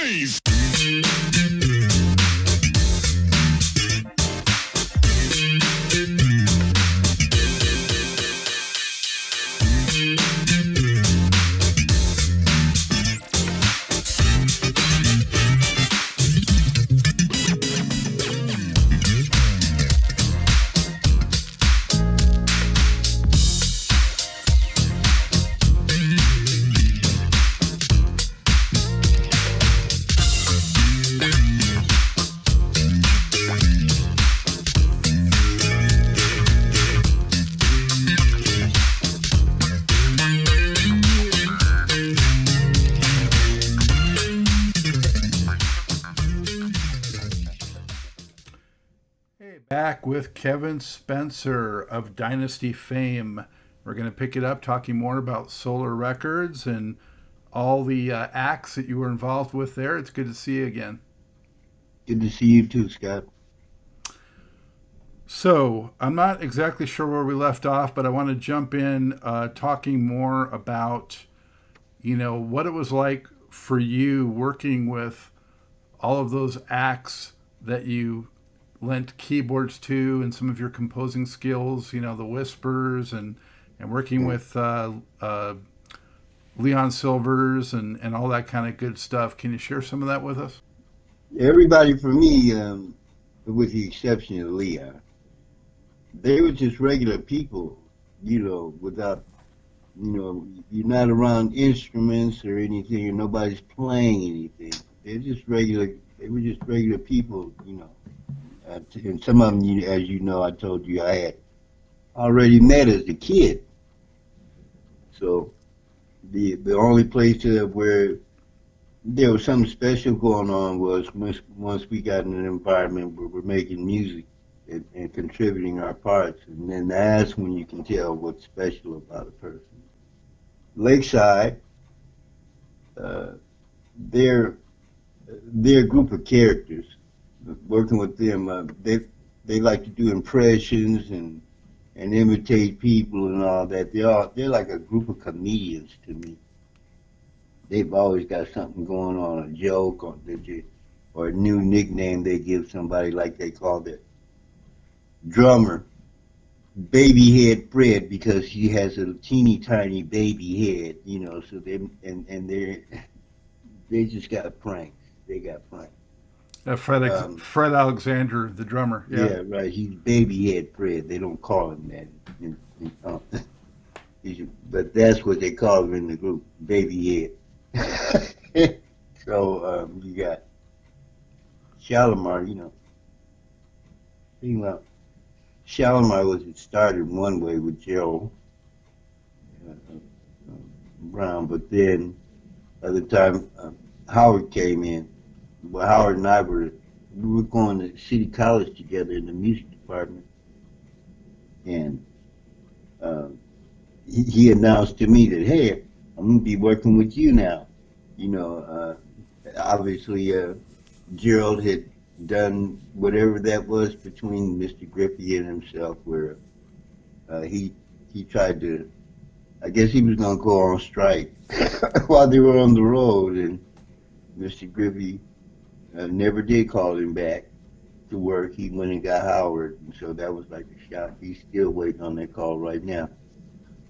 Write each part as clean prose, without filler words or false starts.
noise. Back with Kevin Spencer of Dynasty fame. We're going to pick it up talking more about Solar Records and all the acts that you were involved with there. It's good to see you again. Good to see you too, Scott. So I'm not exactly sure where we left off, but I want to jump in talking more about, what it was like for you working with all of those acts that you lent keyboards to and some of your composing skills, the Whispers and working with Leon Sylvers and all that kind of good stuff. Can you share some of that with us? Everybody for me, with the exception of Leon, they were just regular people, without, you're not around instruments or anything, or nobody's playing anything. They were just regular people, and some of them, as you know, I told you I had already met as a kid. So the only place where there was something special going on was once we got in an environment where we're making music and contributing our parts, and then that's when you can tell what's special about a person. Lakeside, they're a group of characters. Working with them, they like to do impressions and imitate people and all that. They're like a group of comedians to me. They've always got something going on, a joke or a new nickname they give somebody, like they call their drummer Baby Head Fred because he has a teeny tiny baby head, So they just got pranks. They got pranks. Fred Alexander, the drummer. Yeah, right. He's Baby Head Fred. They don't call him that. But that's what they call him in the group, Baby Head. So you got Shalamar, Thing about Shalamar was it started one way with Joe Brown, but then by the time Howard came in, well, Howard and I we were going to City College together in the music department, and he announced to me that, hey, I'm going to be working with you now. Obviously Gerald had done whatever that was between Mr. Griffey and himself, where he tried to, I guess he was going to go on strike while they were on the road, and Mr. Griffey never did call him back to work. He went and got Howard, and so that was like a shock. He's still waiting on that call right now.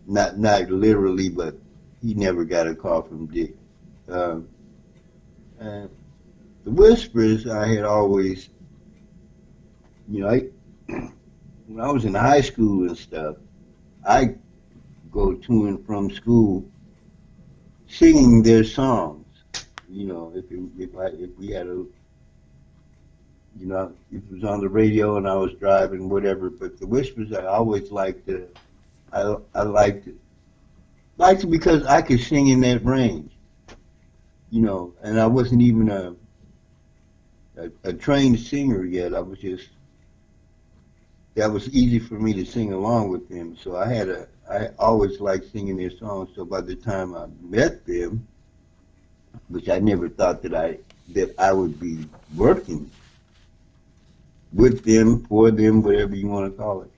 Not literally, but he never got a call from Dick. The Whispers, I had always, when I was in high school and stuff, I go to and from school singing their songs. If we had if it was on the radio and I was driving, whatever. But the Whispers, I always liked it. I liked it because I could sing in that range, and I wasn't even a trained singer yet. That was easy for me to sing along with them. So I always liked singing their songs. So by the time I met them, which I never thought that I would be working with them, for them, whatever you want to call it.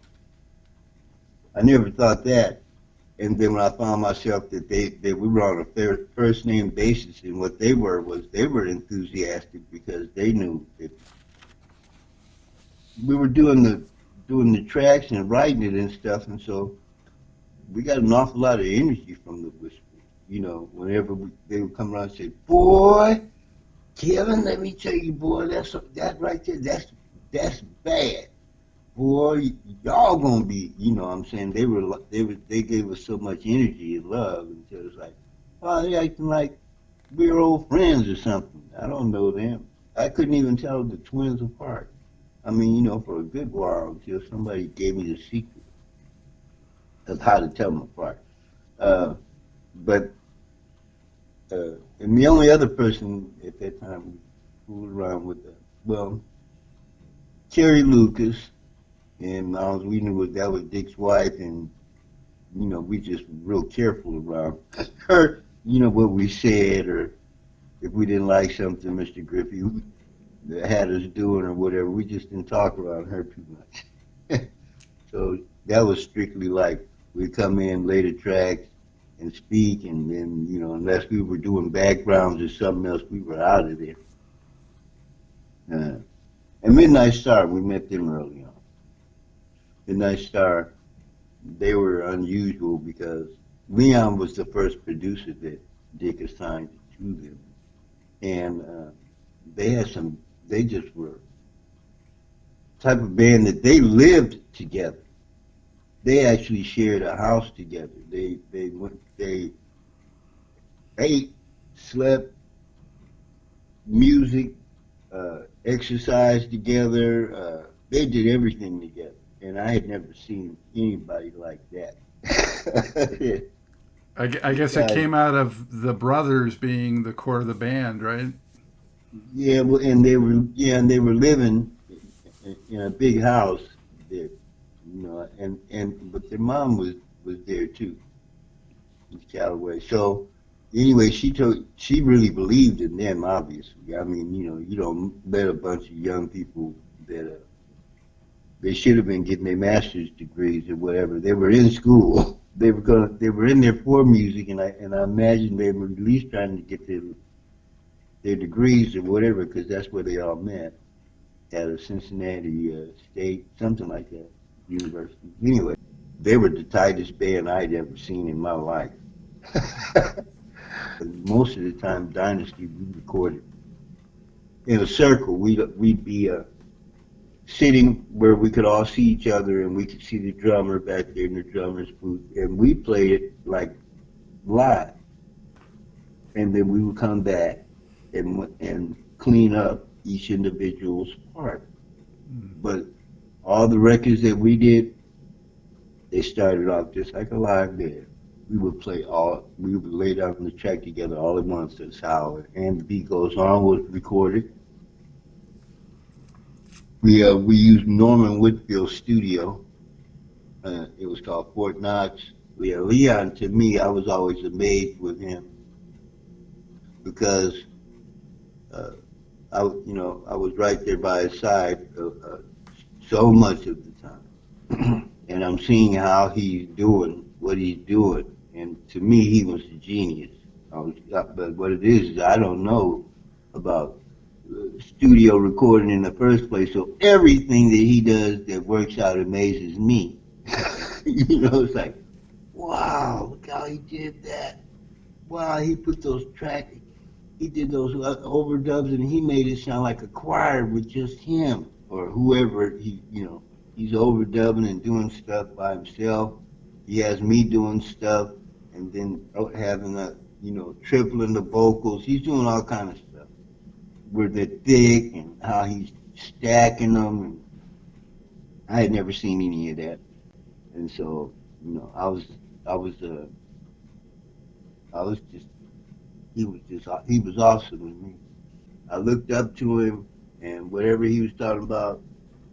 I never thought that. And then when I found myself that they we were on a first name basis, and what they were was they were enthusiastic because they knew that we were doing the tracks and writing it and stuff, and so we got an awful lot of energy from the whispers. You know, whenever they would come around and say, "Boy, Kevin, let me tell you, boy, that right there, that's bad." Boy, y'all gonna be, you know what I'm saying? They gave us so much energy and love, and so it's like, oh, they acting like we're old friends or something. I don't know them. I couldn't even tell the twins apart. I mean, you know, for a good while until somebody gave me the secret of how to tell them apart. Uh, but and the only other person at that time who was around with well, Carrie Lucas, and all we knew was that was Dick's wife, and you know, we just real careful around her, you know, what we said, or if we didn't like something Mr. Griffey had us doing or whatever, we just didn't talk around her too much. So that was strictly like we come in, lay the tracks, and speak, and then, you know, unless we were doing backgrounds or something else, we were out of there. And Midnight Star, we met them early on. Midnight Star, they were unusual because Leon was the first producer that Dick assigned to them, and they had some. They just were type of band that they lived together. They actually shared a house together. They ate, slept, music, exercised together. They did everything together, and I had never seen anybody like that. I These guess it guys, came out of the brothers being the core of the band, right? yeah, well, and they were living in a big house there, you know, and but their mom was there too, in Callaway. So anyway, she really believed in them. Obviously, I mean, you know, you don't let a bunch of young people that they should have been getting their master's degrees or whatever. They were in school. They were in there for music, and I imagine they were at least trying to get their degrees or whatever, because that's where they all met at a Cincinnati State, something like that, university. Anyway, they were the tightest band I'd ever seen in my life. Most of the time, Dynasty we recorded in a circle. We'd be sitting where we could all see each other, and we could see the drummer back there in the drummer's booth, and we played it like live, and then we would come back and clean up each individual's part. But all the records that we did, they started off just like a live band. We would lay down the track together all at once. That's how And the Beat Goes On was recorded. We used Norman Whitfield's studio. It was called Fort Knox. Leon, to me, I was always amazed with him because uh, I was right there by his side so much of the time, and I'm seeing how he's doing what he's doing. And to me, he was a genius. But what it is I don't know about studio recording in the first place. So everything that he does that works out amazes me. You know, it's like, wow, look how he did that. Wow, he put those tracks, he did those overdubs, and he made it sound like a choir with just him or whoever he's overdubbing and doing stuff by himself. He has me doing stuff, and then having tripling the vocals. He's doing all kind of stuff where they're thick and how he's stacking them. And I had never seen any of that, and so I was I was just he was awesome with me. I looked up to him, and whatever he was talking about,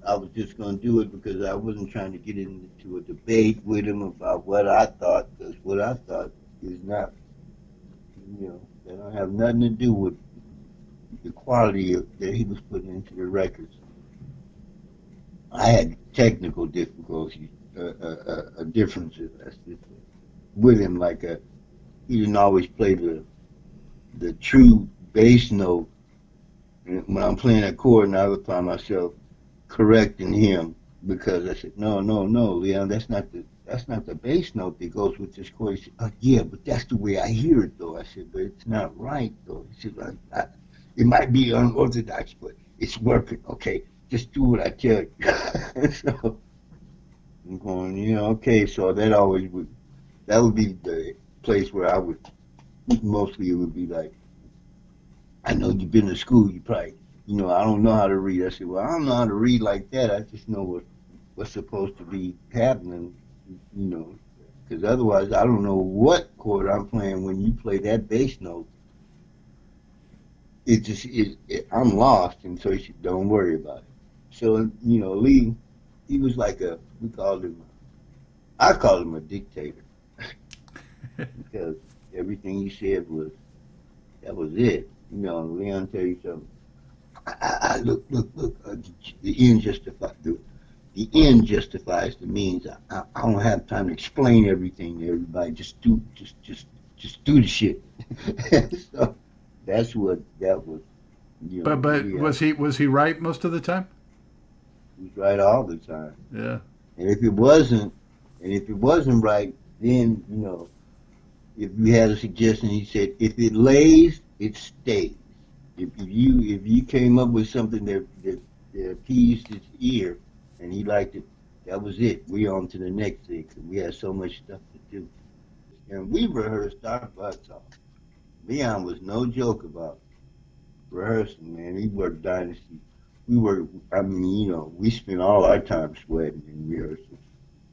I was just going to do it because I wasn't trying to get into a debate with him about what I thought, because what I thought is not, they don't have nothing to do with the quality that he was putting into the records. I had technical difficulties, differences, that's just it. with him like a he didn't always play the true bass note. And when I'm playing a chord, and I would find myself correcting him because I said, no, no, no, Leon, that's not the bass note that goes with this chord. He said, oh, yeah, but that's the way I hear it, though. I said, but it's not right, though. He said, it might be unorthodox, but it's working. Okay, just do what I tell you. So I'm going, okay. So that would be the place where I would mostly it would be like, I know you've been to school. You probably, I don't know how to read. I said, well, I don't know how to read like that. I just know what's supposed to be happening, you know, because otherwise I don't know what chord I'm playing when you play that bass note. I'm lost, and so he said, don't worry about it. So Lee, he was like we called him, I called him a dictator because everything he said that was it. Leon, tell you something. Look. The end justifies the end justifies the means. I don't have time to explain everything to everybody. Just do the shit. So that's what that was. But Leon was he right most of the time? was right all the time. Yeah. And if it wasn't right, then if you had a suggestion, he said, if it lays, it stays. If you came up with something that appeased his ear and he liked it, that was it. We on to the next thing 'cause we had so much stuff to do. And we rehearsed our butts off. Leon was no joke about rehearsing, man. He worked Dynasty. We were, I mean, we spent all our time sweating in rehearsals.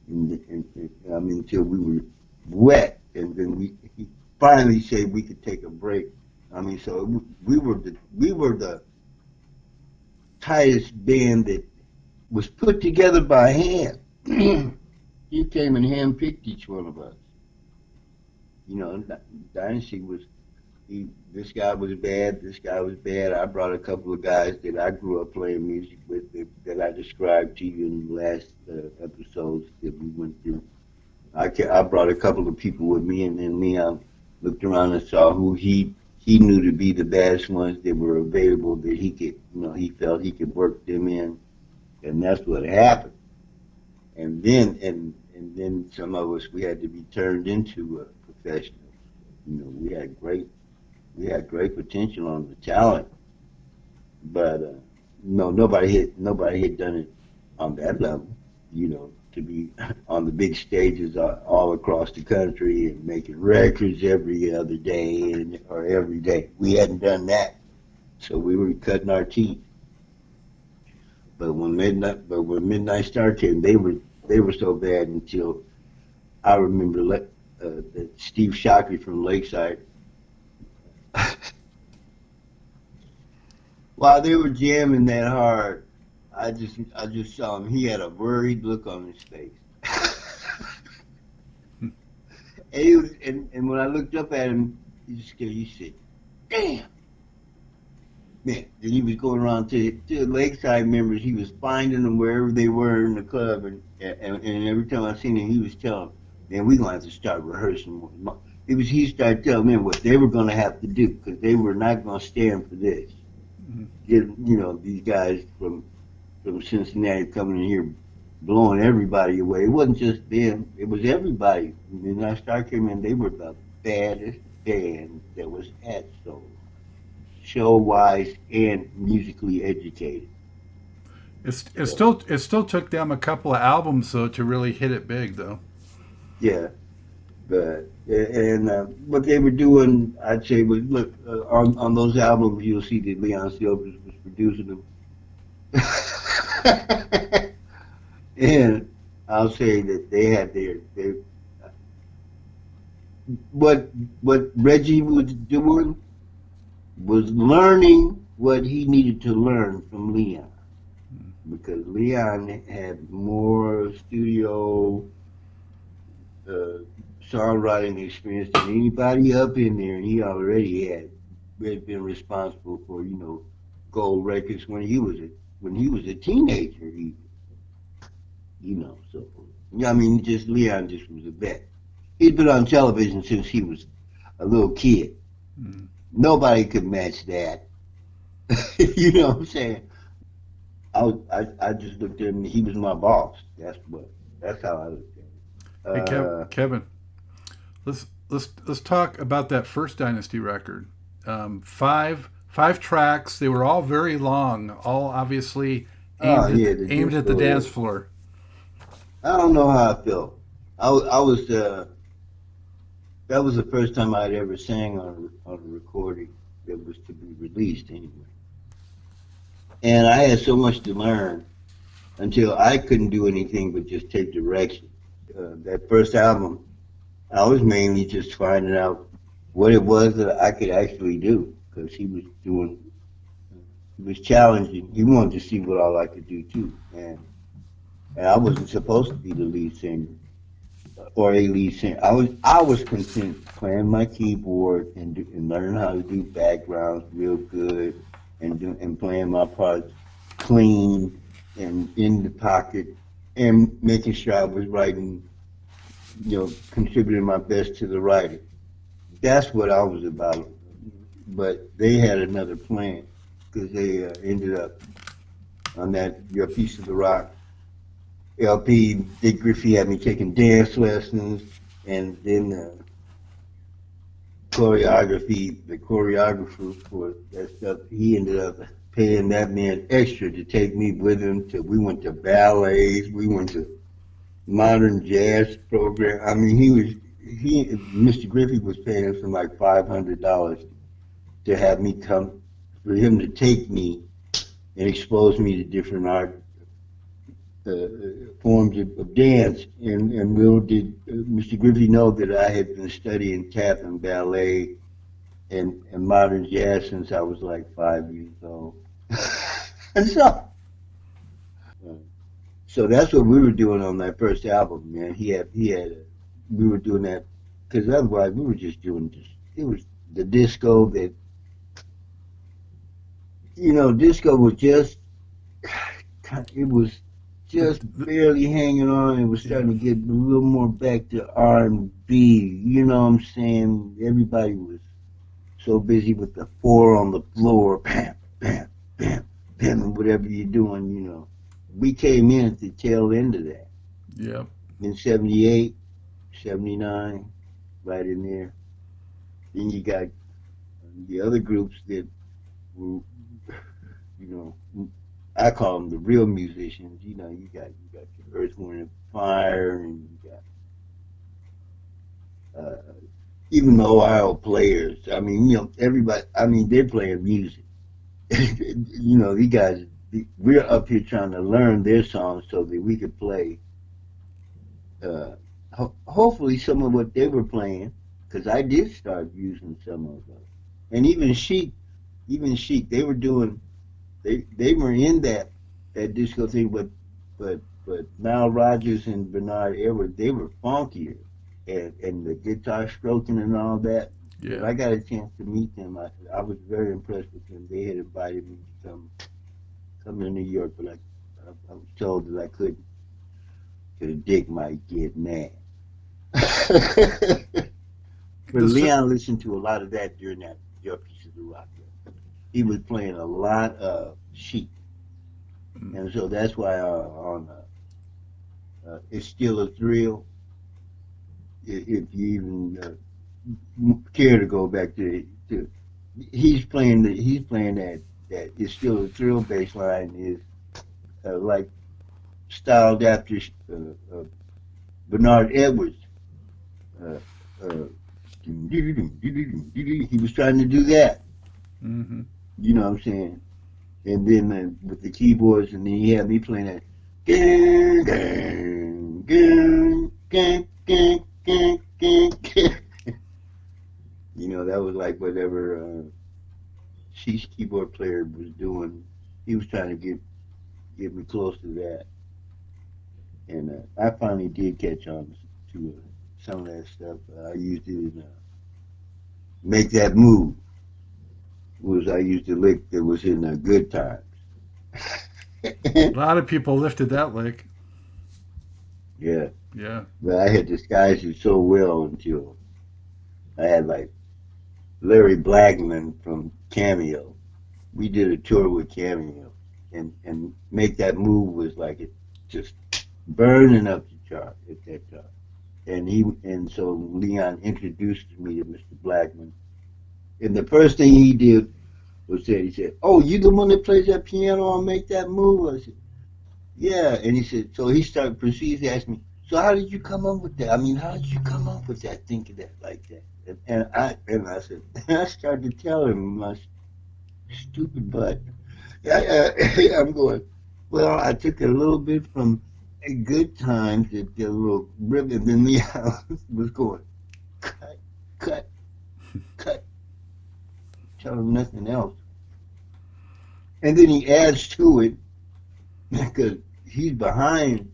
I mean, until we were wet. And then he finally said we could take a break. I mean, so we were the tightest band that was put together by hand. He came and handpicked each one of us. Dynasty was this guy was bad, this guy was bad. I brought a couple of guys that I grew up playing music with that I described to you in the last episodes that we went through. I brought a couple of people with me, and then Leon looked around and saw who he knew to be the baddest ones that were available that he could, he felt he could work them in, and that's what happened. And then some of us we had to be turned into professionals. We had great potential on the talent, but no, nobody had done it on that level. To be on the big stages all across the country and making records every other day or every day. We hadn't done that, so we were cutting our teeth. But when Midnight Star came, they were so bad until I remember that Steve Shockley from Lakeside, while they were jamming that hard, I just saw him. He had a worried look on his face. And when I looked up at him, he said, "Damn, man!" Then he was going around to the Lakeside members. He was finding them wherever they were in the club, and every time I seen him, he was telling them, "Man, we gonna have to start rehearsing more." He started telling me what they were gonna have to do because they were not gonna stand for this. Get these guys from Cincinnati coming in here blowing everybody away. It wasn't just them; it was everybody. When I started came in, they were the baddest band that was at Soul, show wise and musically educated. So It still took them a couple of albums though to really hit it big though. yeah, but and what they were doing, I'd say, was look on those albums. You'll see that Leon Sylvers was producing them. And I'll say that they had their what Reggie was doing was learning what he needed to learn from Leon because Leon had more studio uh, songwriting experience than anybody up in there, and he already had been responsible for gold records when he was a teenager. So yeah, I mean, just Leon just was a vet. He's been on television since he was a little kid. Mm. Nobody could match that. You know what I'm saying? I just looked at him. He was my boss. That's how I looked at it. Hey, Kevin, let's talk about that first Dynasty record. Five tracks. They were all very long. All obviously Oh yeah, the aimed at the dance disco. floor. I don't know how I felt. I was that was the first time I'd ever sang on a recording that was to be released anyway. And I had so much to learn until I couldn't do anything but just take direction. That first album, I was mainly just finding out what it was that I could actually do because he was challenging. He wanted to see what all I could do too, and I wasn't supposed to be the lead singer or a lead singer. I was content playing my keyboard and learning how to do backgrounds real good and playing my parts clean and in the pocket and making sure I was writing, contributing my best to the writing. That's what I was about. But they had another plan because they ended up on that Your Piece of the Rock LP. Dick Griffey had me taking dance lessons, and then the choreographer for that stuff, he ended up paying that man extra to take me with him we went to ballets, we went to modern jazz program. I mean, Mr. Griffey was paying us like $500 to have me come, for him to take me and expose me to different art uh, forms of dance. And little did Mr. Griffey know that I had been studying tap and ballet and modern jazz since I was like 5 years old. And uh, so that's what we were doing on that first album, man. We were doing that because otherwise we were just doing this. It was the disco that, disco was just, it was The, just the, barely hanging on. It was starting yeah, to get a little more back to R&B. You know what I'm saying? Everybody was so busy with the four on the floor, bam, bam, bam, bam, and whatever you're doing. We came in at the tail end of that yeah. in 78, 79, right in there. Then you got the other groups that were, you know, I call them the real musicians. You got your Earth, Wind, and Fire, and you got even the Ohio players. I mean, everybody. I mean, they're playing music. These guys. We're up here trying to learn their songs so that we could play. Hopefully, some of what they were playing, because I did start using some of those. And even Chic, they were doing. They were in that disco thing, but Mal Rogers and Bernard Edwards, they were funkier, and the guitar stroking and all that. When Yeah. I got a chance to meet them, I was very impressed with them. They had invited me to come to New York, but I was told that I couldn't, because Dick might get mad. But This Leon listened to a lot of that during that Your Piece of the Rock. He was playing a lot of Chic, and so that's why on It's Still a Thrill. If you even care to go back to he's playing that It's Still a Thrill bass line is like styled after uh, Bernard Edwards. Uh, uh, he was trying to do that. mm-hmm. You know what I'm saying? And then with the keyboards, and then he had me playing that. Gang, gang, gang, gang, gang, gang, gang, gang. That was like whatever She's keyboard player was doing. He was trying to get me close to that, and I finally did catch on to some of that stuff. I used it in "Make That Move." Was I used the lick that was in Good Times. A lot of people lifted that lick. Yeah. Yeah. But I had disguised it so well until I had like Larry Blackmon from Cameo. We did a tour with Cameo, and make that move was like it just burning up the chart at that time. And so Leon introduced me to Mr. Blackmon, and the first thing he did was he said, "Oh, you the one that plays that piano and make that move?" I said, "Yeah." And he said, so he started proceeds to ask me, "So how did you come up with that? I mean, how did you come up with that, thinking that like that?" And I said, and I started to tell him my stupid butt. I'm going, well, I took a little bit from a good times that the little ribbon in the house was going, cut, cut, cut, tell him nothing else. And then he adds to it because he's behind,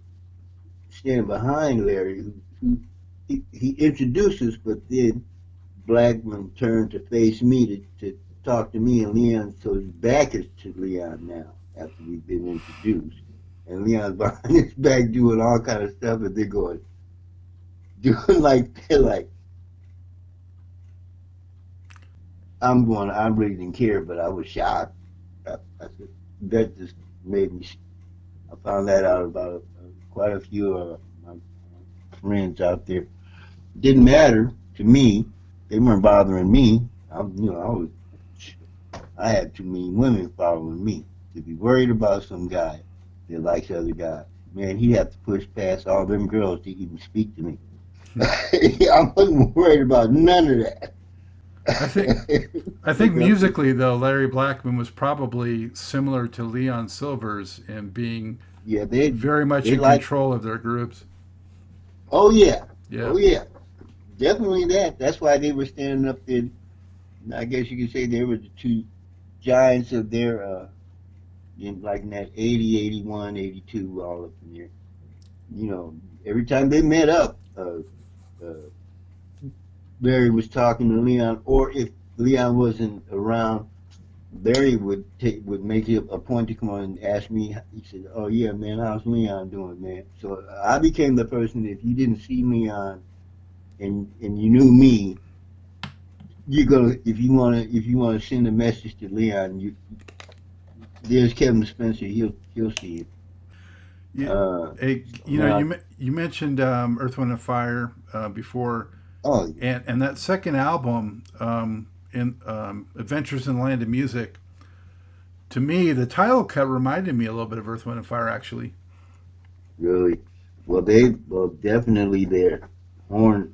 standing behind Larry, he introduces, but then Blackman turned to face me to talk to me and Leon, so his back is to Leon now after we've been introduced. And Leon's behind his back doing all kind of stuff, and they're going, doing like, they're like, I'm going, I really didn't care, but I was shocked. I said, that just made me, I found that out about quite a few of my friends out there. Didn't matter to me. They weren't bothering me. I had too many women following me to be worried about some guy that likes other guys. Man, he'd have to push past all them girls to even speak to me. I wasn't worried about none of that. I think I think musically though, Larry Blackmon was probably similar to Leon Silvers in being Yeah, they very much they in like. control of their groups. Oh yeah, Yeah. oh yeah, definitely that. That's why they were standing up there. I guess you could say they were the two giants of their like in that 80, 81, 82, all up in there. You know, every time they met up, uh, Larry was talking to Leon, or if Leon wasn't around, Larry would make it a point to come on and ask me. He said, "Oh yeah, man, how's Leon doing, man?" So I became the person. If you didn't see Leon and you knew me, you're gonna if you wanna send a message to Leon, there's Kevin Spencer. He'll see it. You, Uh, you know, when I you mentioned Earth, Wind, and Fire before, oh and that second album, in Adventures in the Land of Music. To me, the title cut reminded me a little bit of Earth, Wind, and Fire, actually. really, well definitely their horn.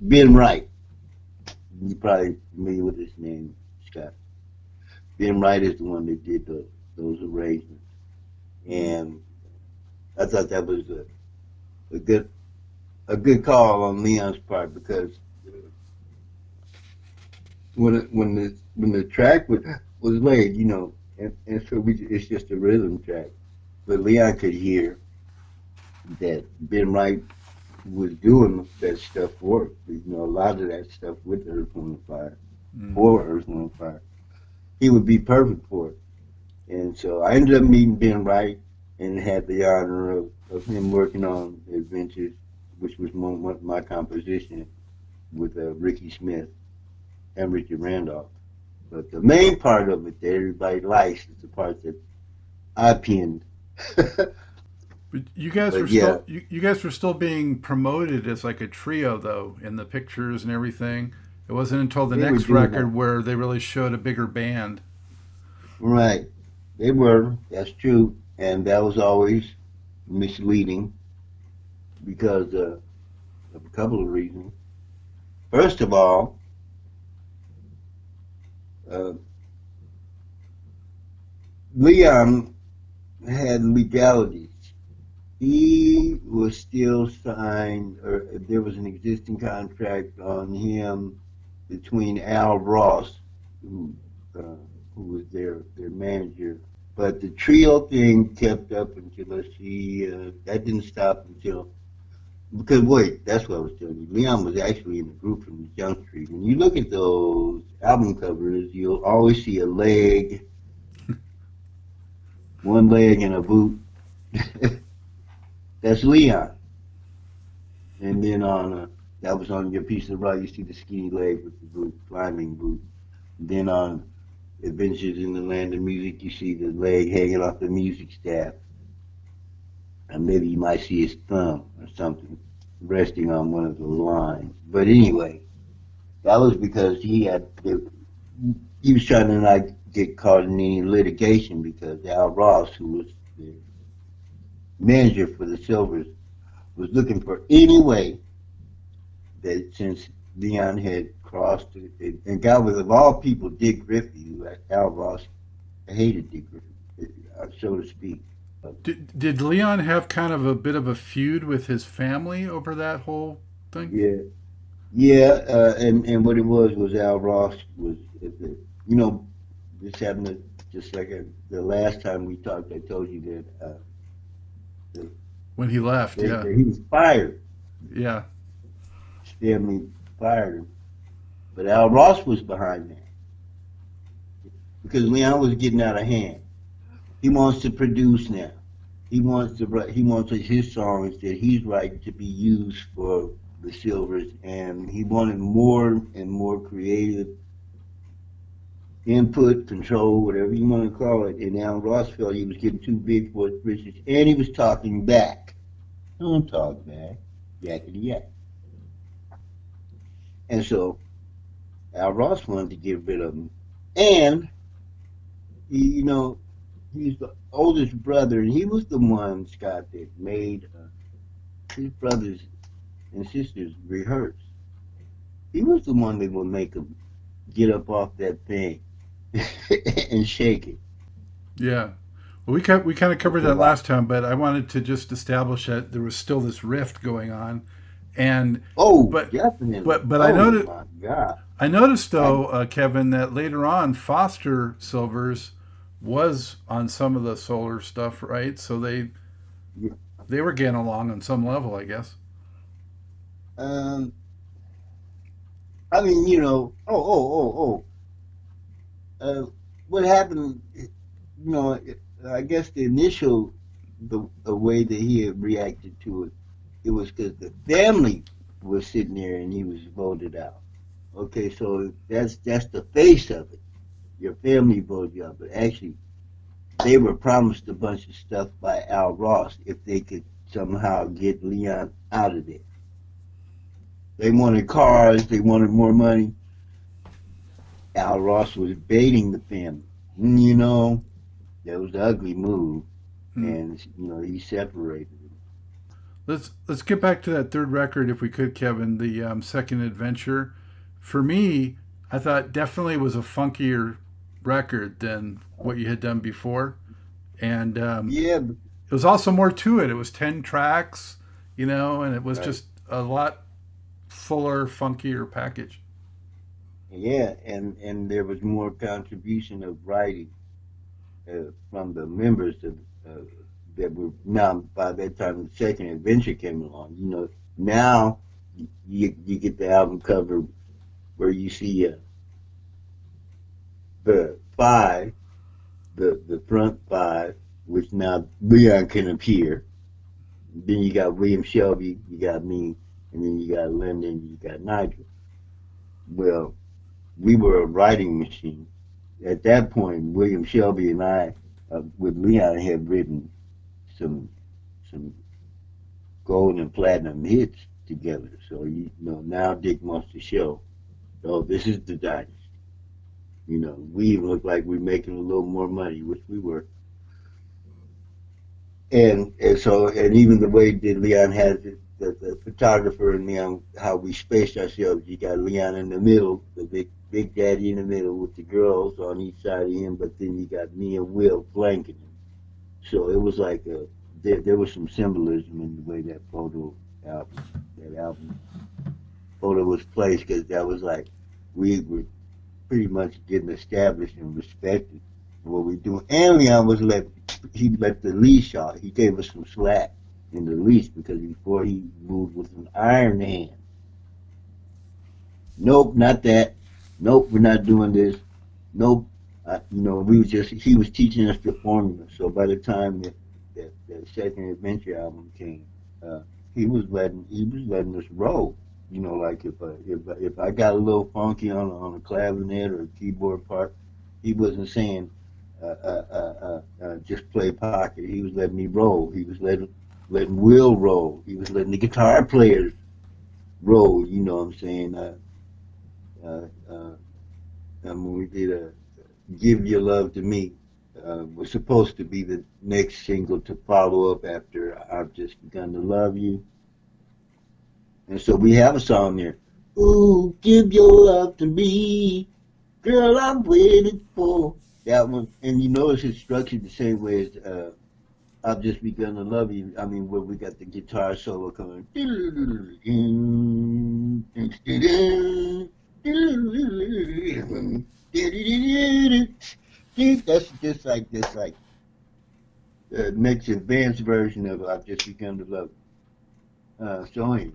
Ben Wright, you probably familiar with his name, Scott. Ben Wright is the one that did those arrangements, and I thought that was a good a good call on Leon's part because when the track was laid, and so it's just a rhythm track, but Leon could hear that Ben Wright was doing that stuff for it. A lot of that stuff with Earth, Wind, and Fire, Mm. for Earth, Wind, and Fire. He would be perfect for it. And so I ended up meeting Ben Wright and had the honor of him working on Adventures, which was one of my composition with Ricky Smith and Richard Randolph. But the main part of it that everybody likes is the part that I pinned. But you guys were But yeah, still you guys were still being promoted as like a trio though in the pictures and everything. It wasn't until the they were next doing that. record where they really showed a bigger band. Right. They were. That's true. And that was always misleading because of a couple of reasons. First of all, uh, Leon had legalities. He was still signed, or there was an existing contract on him between Al Ross, who uh, who was their manager. But the trio thing kept up until let's see, that didn't stop until because wait, that's what I was telling you. Leon was actually in the group from Jump Street. When you look at those album covers, you'll always see a leg, one leg, and a boot. That's Leon. And then on that was on your piece of rock. You see the skinny leg with the boot, climbing boot. Then on Adventures in the Land of Music, you see the leg hanging off the music staff, and maybe you might see his thumb or something resting on one of the lines. But anyway, that was because he was trying to not get caught in any litigation because Al Ross, who was the manager for the Silvers, was looking for any way that since Leon had crossed it, and God was of all people, Dick Griffey, who Al Ross hated Dick Griffey, so to speak. Did Leon have kind of a bit of a feud with his family over that whole thing? Yeah, yeah, and what it was Al Ross was, you know, this happened just like the last time we talked. I told you that the, When he left, yeah. that he was fired. Yeah. His family fired him, but Al Ross was behind that because Leon was getting out of hand. He wants to produce now. He wants to write. He wants his songs that he's writing to be used for the Silvers, and he wanted more and more creative input, control, whatever you want to call it. And Al Ross felt he was getting too big for his britches, and he was talking back. Don't talk back, yakety yak. And so Al Ross wanted to get rid of him, and you know, he's the oldest brother, and he was the one, Scott, that made his brothers and sisters rehearse. He was the one that would make them get up off that thing and shake it. Yeah. Well, we kind of covered It's a that lot. last time, but I wanted to just establish that there was still this rift going on, and Oh, but definitely. but Oh my God. I noticed I though, Kevin, that later on Foster Silvers was on some of the solar stuff, right? So they were getting along on some level, I guess. um I mean, what happened, I guess the way that he had reacted to it, it was because the family was sitting there and he was voted out. Okay, so that's the face of it. Your family voted you out, but actually they were promised a bunch of stuff by Al Ross if they could somehow get Leon out of there. They wanted cars, they wanted more money. Al Ross was baiting the family. That was the ugly move, Hmm. and he separated them. Let's get back to that third record if we could, Kevin. The second adventure. For me, I thought definitely was a funkier record than what you had done before, and Yeah, but, it was also more to it. It was 10 tracks, and it was right. just a lot fuller, funkier package. Yeah, and there was more contribution of writing from the members that were now by that time the second adventure came along. Now you get the album cover where you see the five, the front five, which now Leon can appear. Then you got William Shelby, you got me, and then you got Lyndon, you got Nigel. Well, we were a writing machine. At that point, William Shelby and I, with Leon, had written some some gold and platinum hits together. So now Dick wants to show, oh, this is the dynasty. We even look like we're making a little more money, which we were. And even the way that Leon has it, the photographer and Leon, how we spaced ourselves. You got Leon in the middle, the big daddy in the middle with the girls on each side of him, but then you got me and Will flanking him. So it was like there was some symbolism in the way that album photo was placed because that was like we were pretty much getting established and respected for what we do. And Leon he let the leash off. He gave us some slack in the leash because before he moved with an iron hand. Nope, not that. Nope, we're not doing this. Nope. We was just he was teaching us the formula. So by the time that second adventure album came, uh, he was letting us roll. You know, like if I got a little funky on a clavinet or a keyboard part, he wasn't saying just play pocket. He was letting me roll. He was letting Will roll. He was letting the guitar players roll. You know what I'm saying? Uh, uh, when we did "Give Your Love to Me," was supposed to be the next single to follow up after "I've Just Begun to Love You." And so we have a song there. Ooh, give your love to me, girl, I'm waiting for that one. And you notice it's structured the same way as I've Just Begun to Love You. I mean, where we got the guitar solo coming. That's just like the next advanced version of I've Just Begun to Love You. So anyway,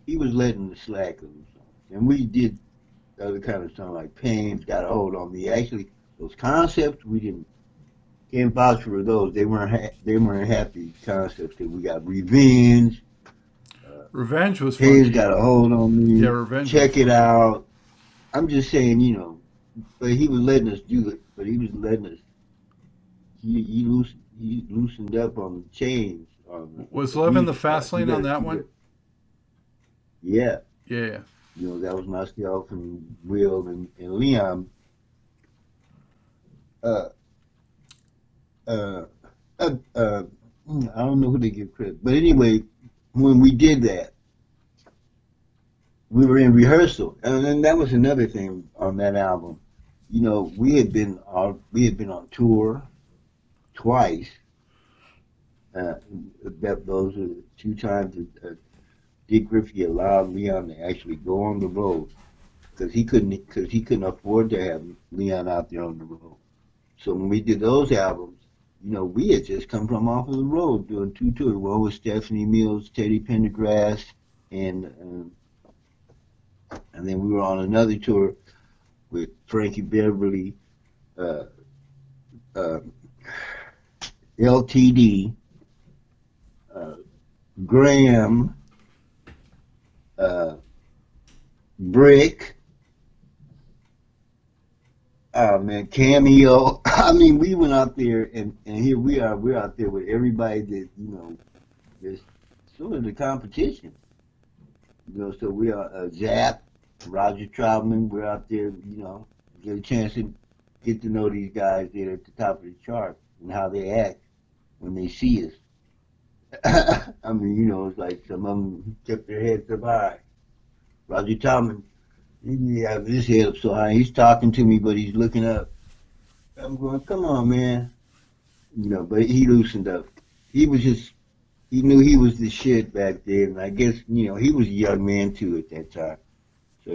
he was letting the slack loose on us. And we did other kind of song like Pain's Got a Hold on Me. Actually, those concepts we didn't can't vouch for those. They weren't happy concepts. That we got Revenge, uh, Revenge was Pain's funky. Got a Hold on Yeah, Me, Revenge was Check It funky. Out. I'm just saying, but he was letting us do it. But he was letting us. He loosened up on the chains on Was the Love in the music part. Fast Lane on that one? Yeah. Yeah. That was myself and Will and Leon. Uh, uh, uh, uh, I don't know who they give credit, but anyway, when we did that, we were in rehearsal, and then that was another thing on that album. We had been on tour twice. Uh, those are the two times that Dick Griffey allowed Leon to actually go on the road because he couldn't afford to have Leon out there on the road. So when we did those albums, we had just come from off of the road doing two tours. One with Stephanie Mills, Teddy Pendergrass, and then we were on another tour with Frankie Beverly, uh, uh, LTD, uh, Graham, uh, Brick, man, Cameo. I mean, we went out there, and here we are. We're out there with everybody that is sort of the competition. So we are Zap, Roger Troutman. We're out there. Get a chance to get to know these guys that are at the top of the chart and how they act when they see us. I mean, it's like some of them kept their heads up high. Roger Troutman, he have his head up so high. He's talking to me, but he's looking up. I'm going, come on, man. But he loosened up. He was just, he knew he was the shit back then. And I guess, he was a young man too at that time. So,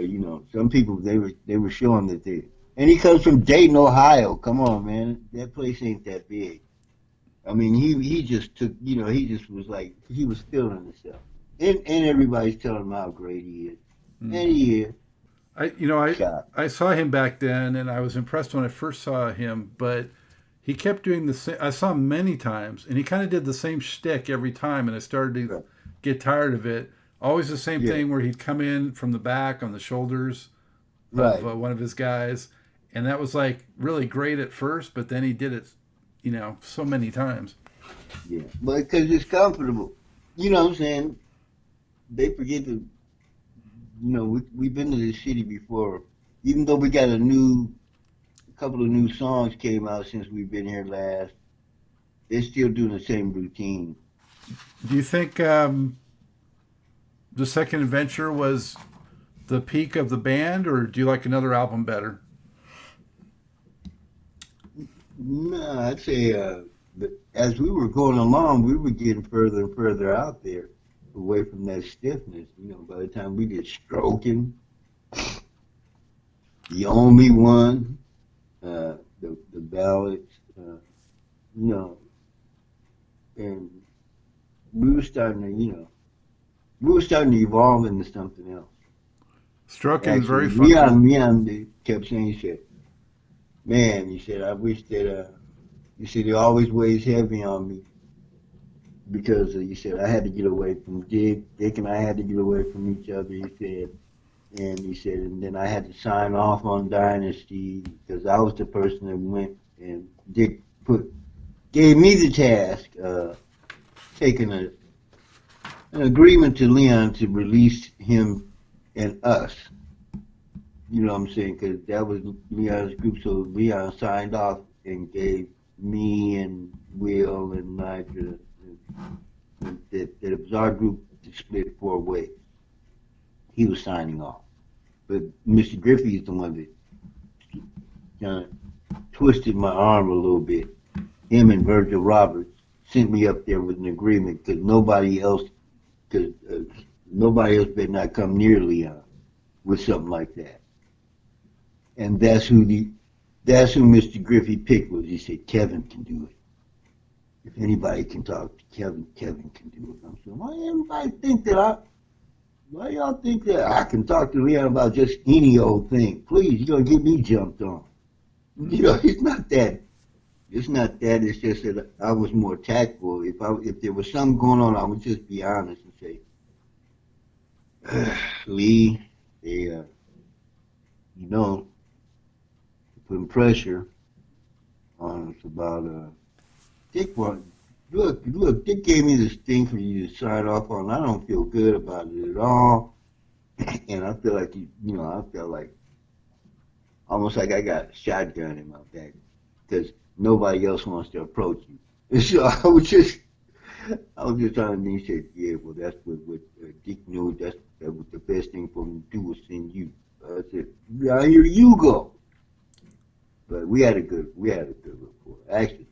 some people, they were showing that and he comes from Dayton, Ohio. Come on, man. That place ain't that big. I mean, he just took, he just was like, he was feeling himself. And everybody's telling him how great he is. Mm. And he is. I you know God. I saw him back then, and I was impressed when I first saw him. But he kept doing the same. I saw him many times, and he kind of did the same shtick every time, and I started to Right. get tired of it. Always the same Yeah. thing where he'd come in from the back on the shoulders of Right. one of his guys, and that was like really great at first, but then he did it, so many times. Yeah. But because it's comfortable. You know what I'm saying? They forget to, we've been to this city before. Even though we got a couple of new songs came out since we've been here last, they're still doing the same routine. Do you think the second adventure was the peak of the band, or do you like another album better? No, I'd say but as we were going along, we were getting further and further out there, away from that stiffness. By the time we did Stroking, The Only One, the ballads, you know, and we were starting to, evolve into something else. Stroking, Actually, very funky. Leon they kept saying, he said, man, he said, I wish that, he said, he always weighs heavy on me. because he said I had to get away from Dick and I had to get away from each other. He said, and he said, and then I had to sign off on Dynasty because I was the person that went and Dick put gave me the task, taking an agreement to Leon to release him and us. You know what I'm saying? Because that was Leon's group, so Leon signed off and gave me and Will and Nigel that it was our group to split four ways. He was signing off. But Mr. Griffey is the one that kind of twisted my arm a little bit. Him and Virgil Roberts sent me up there with an agreement because cause, nobody else better not come near Leon with something like that. And that's who Mr. Griffey picked was. He said Kevin can do it. If anybody can talk to Kevin, Kevin can do it. I'm saying, why y'all think that I can talk to Leon about just any old thing? Please, you're gonna get me jumped on. You know, it's not that. It's not that. It's just that I was more tactful. If there was something going on, I would just be honest and say, Lee, they, you know, putting pressure on us about Dick. Look, Dick gave me this thing for you to sign off on. I don't feel good about it at all, and I feel like I felt like almost like I got a shotgun in my back because nobody else wants to approach you. And so I was just trying to. He said, yeah, well, that's what Dick knew. That was the best thing for me to do was send you. I said, yeah, here you go. But we had a good rapport. Actually,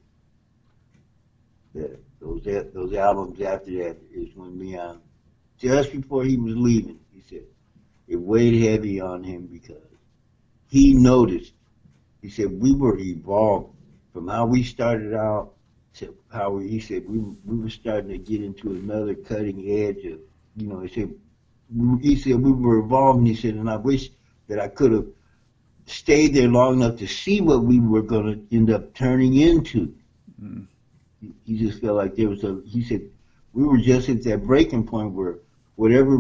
those albums after that is when Leon, just before he was leaving, he said it weighed heavy on him because he noticed. He said we were evolved from how we started out to he said we were starting to get into another cutting edge of, he said we were evolving. He said, and I wish that I could have stayed there long enough to see what we were going to end up turning into. Mm. He just felt like he said, we were just at that breaking point where whatever,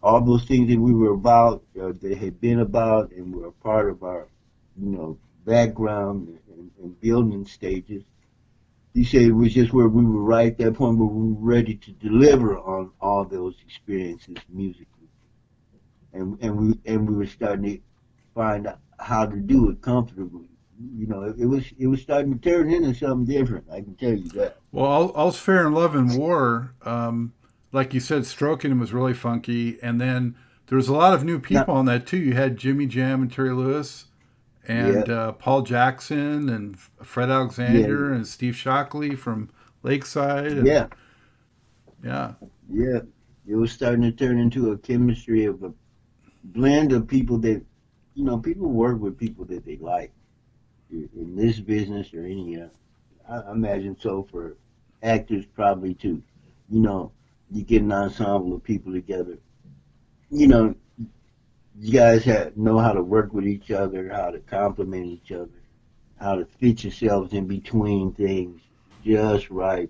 all those things that we were about, that had been about and were a part of our, background and building stages. He said it was just where we were right at that point where we were ready to deliver on all those experiences musically. And we were starting to find out how to do it comfortably. It was starting to turn into something different. I can tell you that. Well, All's Fair in Love and War, like you said, Stroking Him was really funky, and then there was a lot of new people on that too. You had Jimmy Jam and Terry Lewis, and Paul Jackson and Fred Alexander and Steve Shockley from Lakeside. And, yeah. It was starting to turn into a chemistry of a blend of people that, people work with people that they like in this business or any. I imagine so for actors probably too. You get an ensemble of people together. You guys know how to work with each other, how to complement each other, how to fit yourselves in between things just right.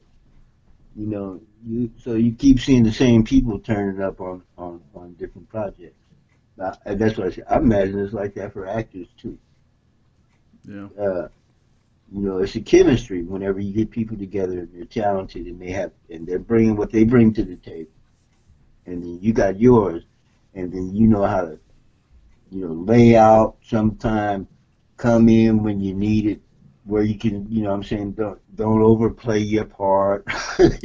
So you keep seeing the same people turning up on different projects. That's what I say. I imagine it's like that for actors too. Yeah. It's a chemistry whenever you get people together and they're talented and they're bringing what they bring to the table, and then you got yours, and then you know how to, lay out sometime, come in when you need it, where you can, what I'm saying, don't overplay your part, just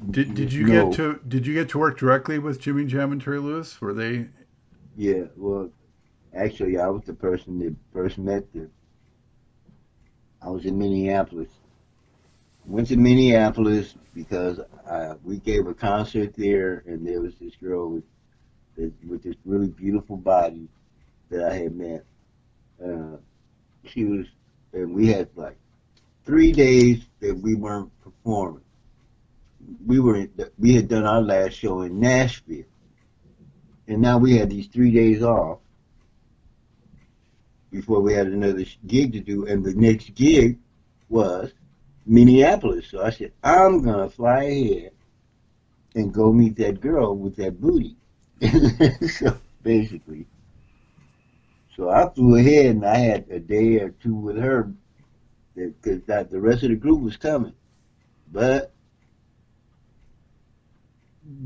did you get to work directly with Jimmy Jam and Terry Lewis? Were they? Yeah, well, actually, I was the person that first met them. I was in Minneapolis. Went to Minneapolis because we gave a concert there, and there was this girl with this really beautiful body that I had met. And we had like 3 days that we weren't performing. We had done our last show in Nashville, and now we had these 3 days off before we had another gig to do. And the next gig was Minneapolis. So I said, I'm gonna fly ahead and go meet that girl with that booty. So basically, so I flew ahead and I had a day or two with her because the rest of the group was coming. But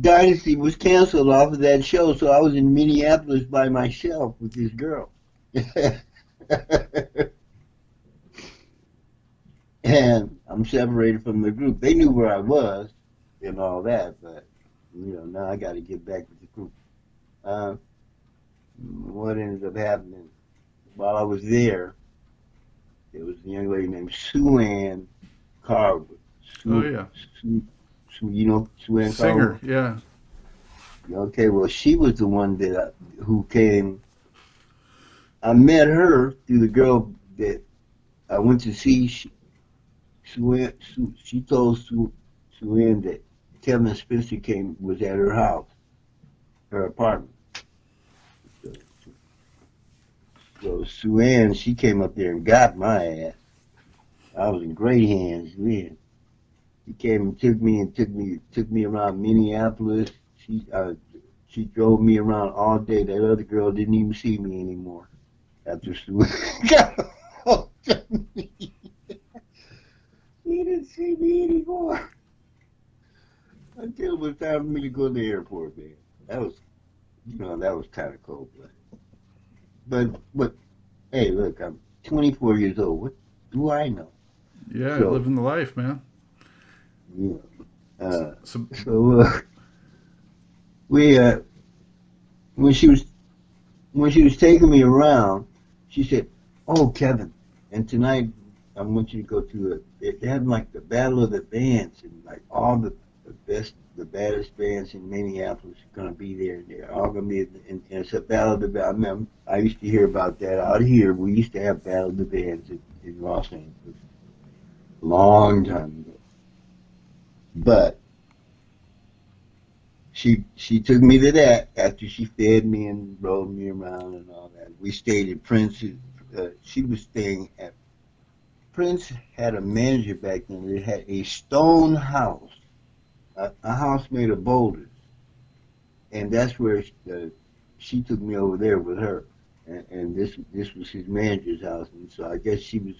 Dynasty was canceled off of that show, so I was in Minneapolis by myself with this girl. And I'm separated from the group. They knew where I was and all that, but now I got to get back with the group. Uh, what ended up happening while I was there? There was a young lady named Sue Ann Carwood. Oh Sue, yeah, you know Sue Ann singer. Carwood? Yeah. Okay, well, she was the one who came. I met her through the girl that I went to see. She told Sue Ann that Kevin Spencer was at her house, her apartment. So, so Sue Ann, she came up there and got my ass. I was in great hands then. She came and took me around Minneapolis. She drove me around all day. That other girl didn't even see me anymore after Sue got a hold of me. She didn't see me anymore until it was time for me to go to the airport, man. That was, that was kind of cold blooded. But hey, look, I'm 24 years old. What do I know? Yeah, So, living the life, man. you So, so we when she was when she was taking me around, she said, "Oh, Kevin, and tonight I want you to go to they had like the Battle of the Bands, and like all the baddest bands in Minneapolis are gonna be there. And they're all gonna be, and it's a Battle of the Bands. I mean, I used to hear about that out here. We used to have Battle of the Bands in Los Angeles a long time ago. But she took me to that after she fed me and rolled me around and all that. We stayed at Prince's. She was staying at Prince had a manager back then that had a stone house, a house made of boulders, and that's where she took me over there with her. And this was his manager's house, and so I guess he was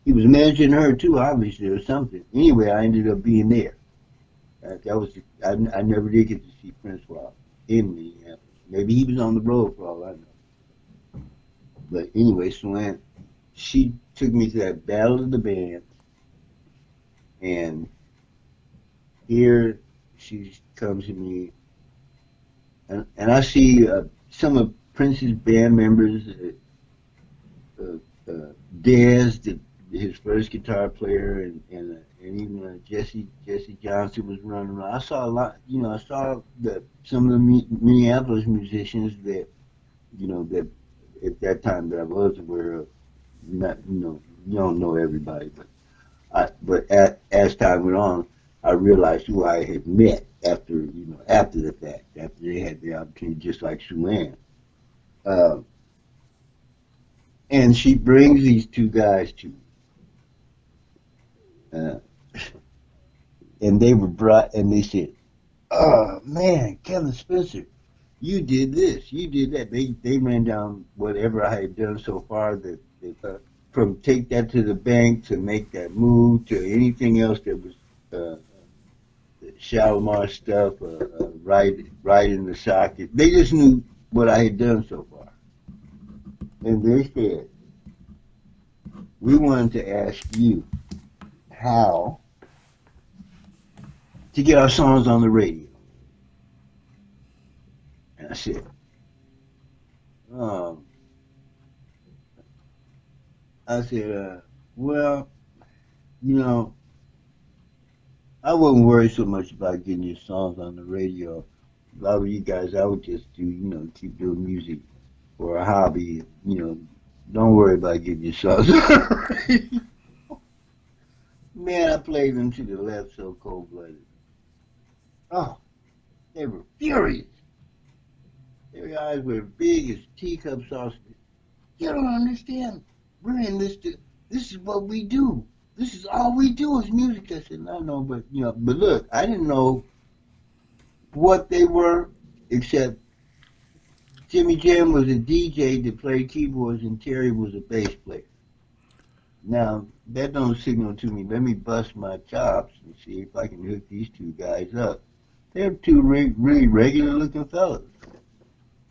managing her too, obviously, or something. Anyway, I ended up being there. That was I never did get to see Prince while in Minneapolis. Maybe he was on the road for all I know. But anyway, so she took me to that Battle of the Bands, and here she comes to me, and I see some of Prince's band members, Dez, his first guitar player, and even Jesse Johnson was running around. I saw a lot, I saw some of the Minneapolis musicians that that at that time that I was aware of. Not you don't know everybody, as time went on, I realized who I had met after the fact, after they had the opportunity, just like Sue Ann. Uh, and she brings these two guys to me, uh, and they were brought, and they said, "Oh man, Kevin Spencer, you did this, you did that." They ran down whatever I had done so far from Take That to the Bank to Make That Move to anything else that was uh, Shalamar stuff, right in the socket. They just knew what I had done so far, and they said, "We wanted to ask you how to get our songs on the radio." And I said, um, I said, well, you know, I wouldn't worry so much about getting your songs on the radio. If I were you guys, I would just keep doing music for a hobby. Don't worry about getting your songs on the radio. Man, I played them to the left so cold blooded. Oh, they were furious. Their eyes were big as teacup saucers. You don't understand. We're in this. This is what we do. this is all we do is music. I said, I know, but but look, I didn't know what they were, except Jimmy Jam was a DJ that played keyboards and Terry was a bass player. Now, that don't signal to me, let me bust my chops and see if I can hook these two guys up. They're two really regular looking fellas.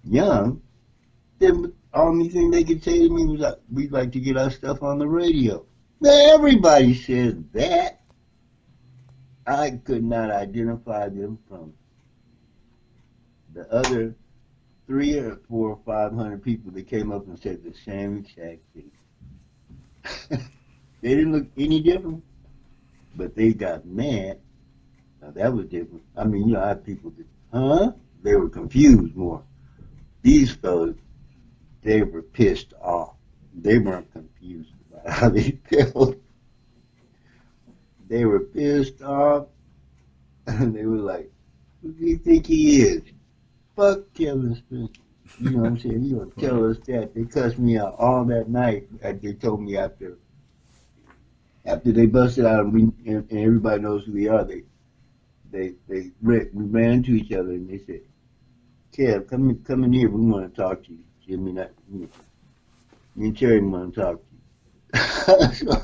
Young. The only thing they could say to me was, we'd like to get our stuff on the radio. Man, everybody says that. I could not identify them from the other three or four or 500 people that came up and said the same exact thing. They didn't look any different, but they got mad. Now that was different. I mean, I had people that, huh? They were confused more. These fellas, they were pissed off. They weren't confused about how they felt. They were pissed off, and they were like, "Who do you think he is? Fuck Kevin Smith." You know what I'm saying? You gonna tell us that? They cussed me out all that night. They told me after they busted out, and everybody knows who they are. We ran into each other, and they said, "Kev, come in here. We want to talk to you." Jimmy, me and Terry want to talk to you. So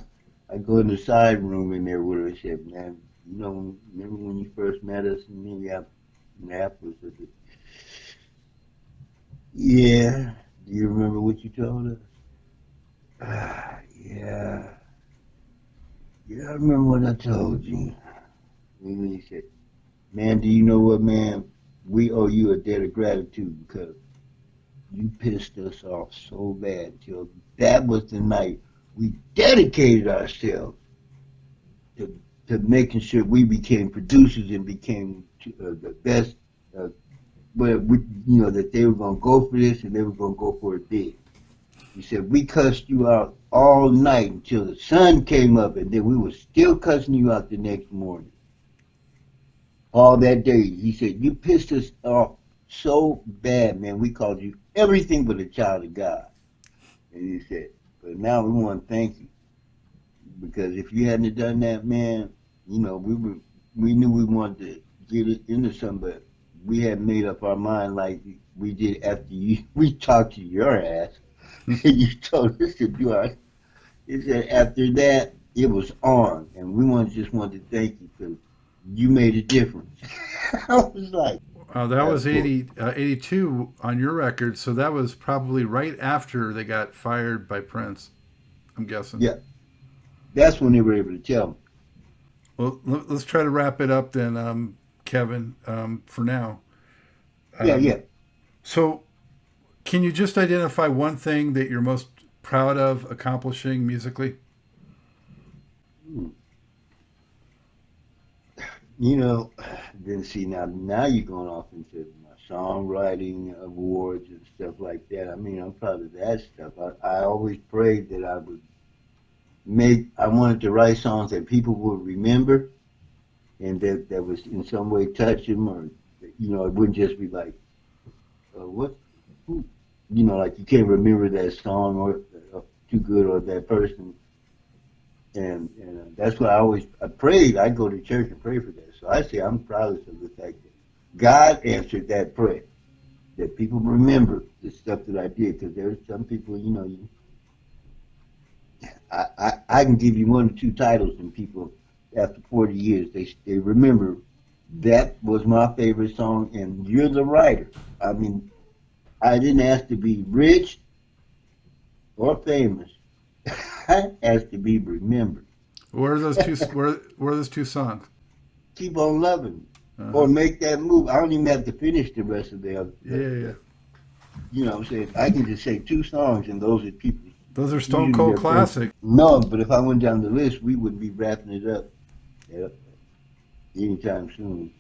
I go in the side room in there with her and said, "Man, remember when you first met us in Minneapolis?" I said, "Yeah. Do you remember what you told us?" Yeah. Yeah, I remember what I told you. And he said, "Man, do you know what, man? We owe you a debt of gratitude because you pissed us off so bad till that was the night we dedicated ourselves to, to making sure we became producers and became the best, uh, that they were going to go for this and they were going to go for it big." He said, "We cussed you out all night until the sun came up, and then we were still cussing you out the next morning. All that day." He said, "You pissed us off so bad, man. We called you everything but a child of God." And he said, "But now we want to thank you because if you hadn't done that, man, we knew we wanted to get it into something, but we hadn't made up our mind like we did after we talked to your ass." You told us to do our. He said after that it was on, and we just wanted to thank you because you made a difference. I was like, That that's was cool. 82 on your record, so that was probably right after they got fired by Prince, I'm guessing. Yeah, that's when they were able to tell me. Well, let's try to wrap it up then, Kevin, for now. Yeah, Um, yeah. so, can you just identify one thing that you're most proud of accomplishing musically? Hmm. You know, then see now you're going off into my songwriting awards and stuff like that. I mean, I'm proud of that stuff. I always prayed that I wanted to write songs that people would remember and that was in some way touch them, or it wouldn't just be like, what, who, like you can't remember that song or too good or that person. And that's what I prayed. I go to church and pray for that. So I say I'm proud of the fact that God answered that prayer, that people remember the stuff that I did. Because there's some people, I can give you one or two titles, and people after 40 years they remember that was my favorite song, and you're the writer. I mean, I didn't ask to be rich or famous. I asked to be remembered. Where are those two? Where are those two songs? Keep on loving me, Uh or huh. make that move. I don't even have to finish the rest of Yeah, yeah, yeah. what I'm saying. I can just say two songs, and those are people. Those are Stone Usually Cold they're friends. classic. No, but if I went down the list, we wouldn't be wrapping it up uh, anytime soon.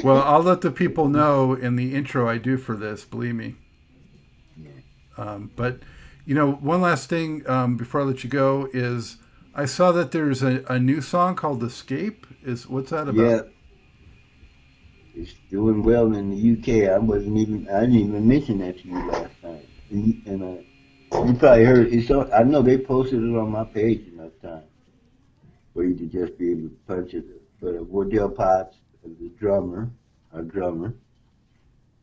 Well, I'll let the people know in the intro I do for this. Believe me. Yeah, But one last thing before I let you go is I saw that there's a new song called "Escape." Is what's that about? yeah, it's doing well in the UK. I didn't even mention that to you last time. And you probably heard it. I know they posted it on my page enough time. for you to just be able to punch it. But Wardell Potts, the drummer, our drummer,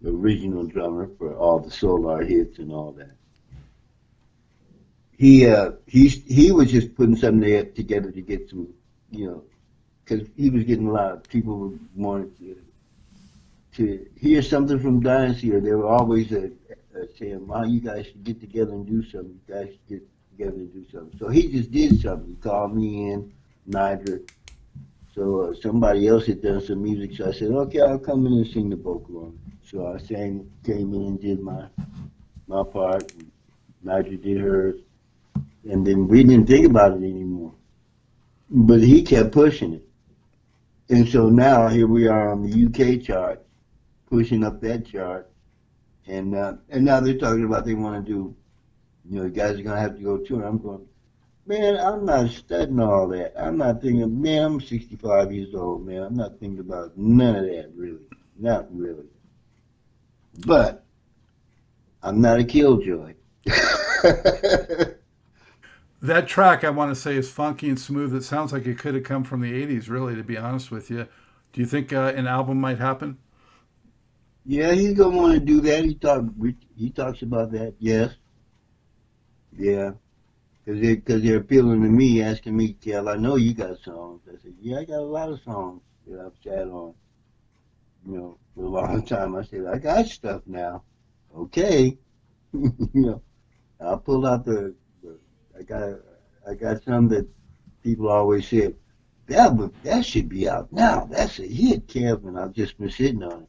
the original drummer for all the Solar hits and all that. He was just putting something there together to get some, you know, because he was getting a lot of people who wanted to hear something from Dynasty, or they were always saying, "Wow, you guys should get together and do something. You guys should get together and do something." So he just did something. He called me in, Niger. So somebody else had done some music, so I said, "Okay, I'll come in and sing the vocal on it." So I came in and did my part. And Niger did hers, and then we didn't think about it anymore. But he kept pushing it, and so now here we are on the UK chart, pushing up that chart, and now they're talking about they want to do, you know, the guys are gonna have to go tour. I'm going, man, I'm not studying all that. I'm not thinking, man, I'm 65 years old, man. I'm not thinking about none of that, really. Not really. But I'm not a killjoy. That track, I want to say, is funky and smooth. It sounds like it could have come from the 80s, really, to be honest with you. Do you think an album might happen? Yeah, he's gonna want to do that. He talks about that. Yes, yeah, because they're appealing to me, asking me, Kel, I know you got songs. I said, yeah, I got a lot of songs that I've sat on, you know, for a long time. I said, I got stuff now. Okay, you know, I'll pull out the I got I got some that people always say that should be out now. That's a hit, Kevin. I've just been sitting on it,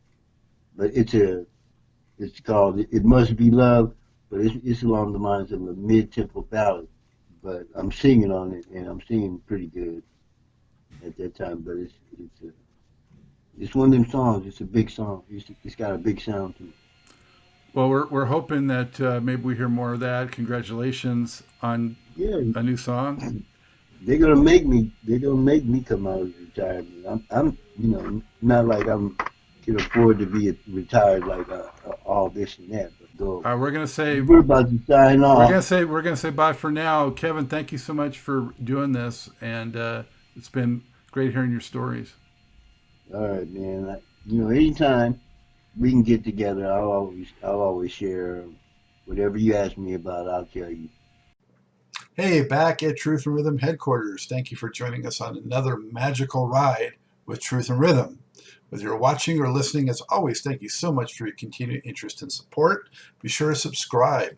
but it's called "It Must Be Love," but it's along the lines of a mid-tempo ballad. But I'm singing on it, and I'm singing pretty good at that time. But it's one of them songs. It's a big song. It's got a big sound to it. Well, we're hoping that maybe we hear more of that. Congratulations on Yeah, a new song. they're gonna make me come out of retirement. I'm you know, not like I'm can afford to be retired like all this and that, but go. We're gonna say We're about to sign off. we're gonna say bye for now. Kevin, thank you so much for doing this, and it's been great hearing your stories. All right, man. You know, anytime we can get together, I'll always share whatever you ask me about. I'll tell you. Hey, back at Truth and Rhythm headquarters. Thank you for joining us on another magical ride with Truth and Rhythm. Whether you're watching or listening, as always, thank you so much for your continued interest and support. Be sure to subscribe.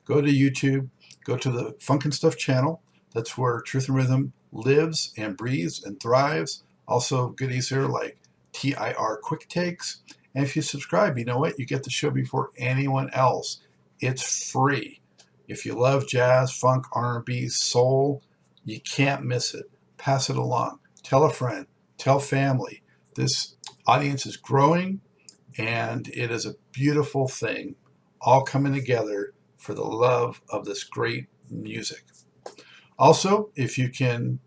Go to YouTube, go to the Funk and Stuff channel. That's where Truth and Rhythm lives and breathes and thrives. Also, goodies here like TIR Quick Takes. And if you subscribe, you know what? You get the show before anyone else. It's free. If you love jazz, funk, R&B, soul, you can't miss it. Pass it along. Tell a friend. Tell family. This audience is growing, and it is a beautiful thing, all coming together for the love of this great music. Also, if you can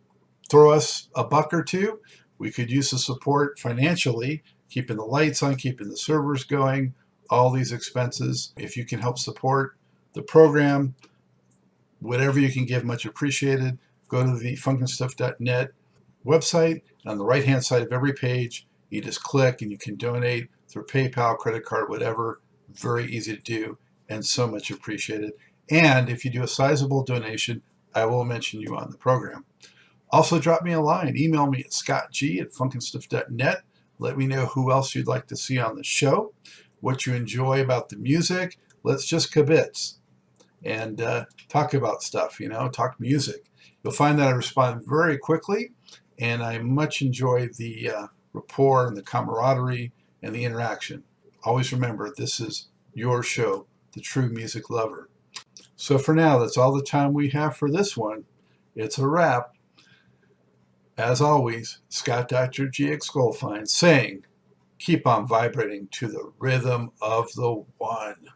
throw us a buck or two, we could use the support financially, keeping the lights on, keeping the servers going, all these expenses. If you can help support the program, whatever you can give, much appreciated. Go to the funkandstuff.net website, and on the right hand side of every page, you just click and you can donate through PayPal, credit card, whatever. Very easy to do and so much appreciated. And if you do a sizable donation, I will mention you on the program. Also, drop me a line. Email me at scottg@funkandstuff.net. Let me know who else you'd like to see on the show, what you enjoy about the music. Let's just kibitz and talk about stuff, talk music. You'll find that I respond very quickly, and I much enjoy the rapport and the camaraderie and the interaction. Always remember, this is your show, The True Music Lover. So for now, that's all the time we have for this one. It's a wrap. As always, Scott Dr. GX Goldfine saying, keep on vibrating to the rhythm of the one.